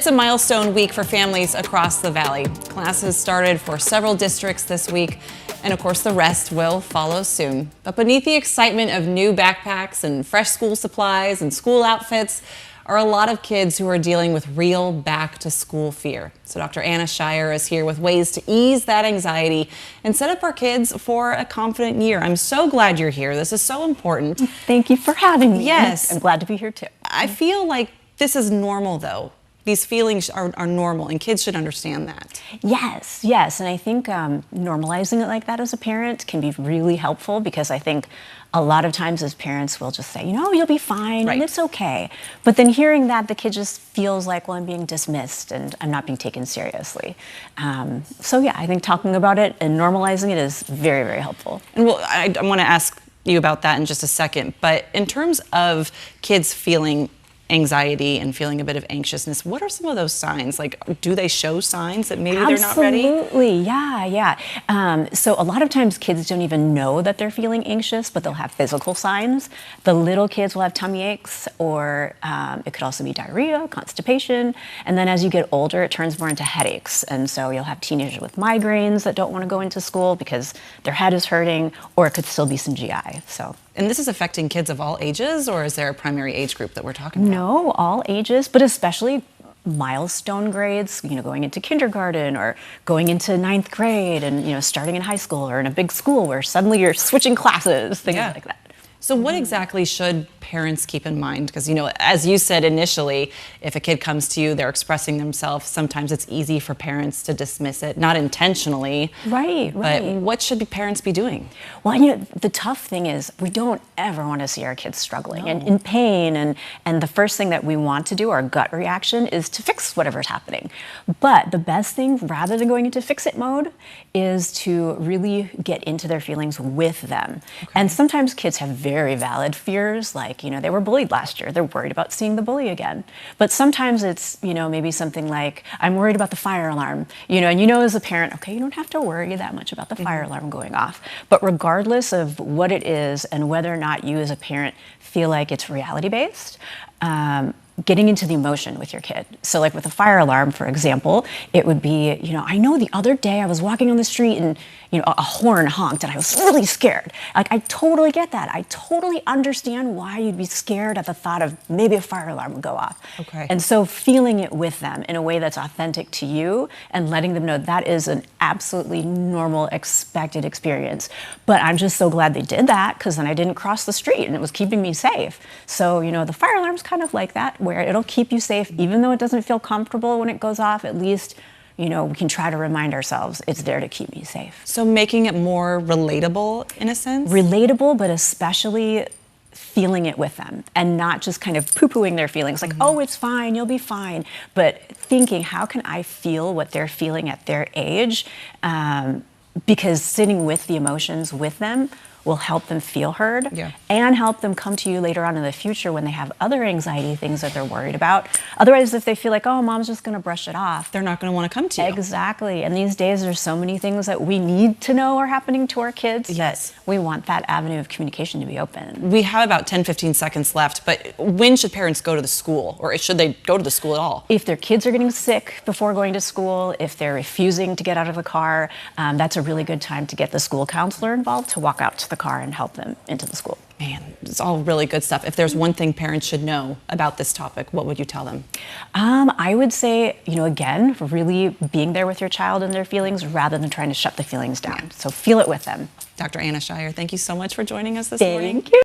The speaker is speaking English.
It's a milestone week for families across the valley. Classes started for several districts this week, and of course the rest will follow soon. But beneath the excitement of new backpacks and fresh school supplies and school outfits are a lot of kids who are dealing with real back-to-school fear. So Dr. Shier is here with ways to ease that anxiety and set up our kids for a confident year. I'm so glad you're here. This is so important. Thank you for having me. Yes. I'm glad to be here too. I feel like this is normal though. These feelings are normal, and kids should understand that. Yes, and I think normalizing it like that as a parent can be really helpful, because I think a lot of times as parents we'll just say, you know, you'll be fine, and it's okay. But then hearing that, the kid just feels like, well, I'm being dismissed and I'm not being taken seriously. So yeah, I think talking about it and normalizing it is very, very helpful. And well, I want to ask you about that in just a second, but in terms of kids feeling anxiety and feeling a bit of anxiousness, what are some of those signs? Like, do they show signs that maybe they're not ready? Absolutely, yeah. So a lot of times kids don't even know that they're feeling anxious, but they'll have physical signs. The little kids will have tummy aches, or it could also be diarrhea, constipation. And then as you get older, it turns more into headaches. And so you'll have teenagers with migraines that don't want to go into school because their head is hurting, or it could still be some GI. And this is affecting kids of all ages, or is there a primary age group that we're talking about? No, all ages, but especially milestone grades, you know, going into kindergarten or going into ninth grade, and, you know, starting in high school or in a big school where suddenly you're switching classes, things like that. So what exactly should parents keep in mind? Because, you know, as you said initially, if a kid comes to you, they're expressing themselves, sometimes it's easy for parents to dismiss it, not intentionally. Right. But what should parents be doing? Well, you know, the tough thing is we don't ever want to see our kids struggling and in pain. And the first thing that we want to do, our gut reaction, is to fix whatever's happening. But the best thing, rather than going into fix-it mode, is to really get into their feelings with them. And sometimes kids have very valid fears, like, you know, they were bullied last year. They're worried about seeing the bully again. But sometimes it's, you know, maybe something like, I'm worried about the fire alarm, you know, and you know as a parent, okay, you don't have to worry that much about the fire alarm going off. But regardless of what it is and whether or not you as a parent feel like it's reality-based, getting into the emotion with your kid. So like with a fire alarm, for example, it would be, you know, I know the other day I was walking on the street and, you know, a horn honked and I was really scared. Like, I totally get that. I totally understand why you'd be scared at the thought of maybe a fire alarm would go off. And so feeling it with them in a way that's authentic to you and letting them know that is an absolutely normal, expected experience. But I'm just so glad they did that, because then I didn't cross the street and it was keeping me safe. So, you know, the fire alarm's kind of like that, where it'll keep you safe, even though it doesn't feel comfortable when it goes off. At least, you know, we can try to remind ourselves it's there to keep me safe. So making it more relatable, in a sense? Relatable, but especially feeling it with them and not just kind of poo-pooing their feelings, like, oh, it's fine, you'll be fine. But thinking, how can I feel what they're feeling at their age? Because sitting with the emotions with them will help them feel heard and help them come to you later on in the future when they have other anxiety things that they're worried about. Otherwise, if they feel like, oh, mom's just going to brush it off, they're not going to want to come to you. Exactly. And these days, there's so many things that we need to know are happening to our kids. That we want that avenue of communication to be open. We have about 10, 15 seconds left, but when should parents go to the school, or should they go to the school at all? If their kids are getting sick before going to school, if they're refusing to get out of the car, that's a really good time to get the school counselor involved to walk out to the car and help them into the school. Man, it's all really good stuff. If there's one thing parents should know about this topic, what would you tell them? I would say, you know, again, really being there with your child and their feelings rather than trying to shut the feelings down. So feel it with them. Dr. Shier, thank you so much for joining us this morning. Thank you.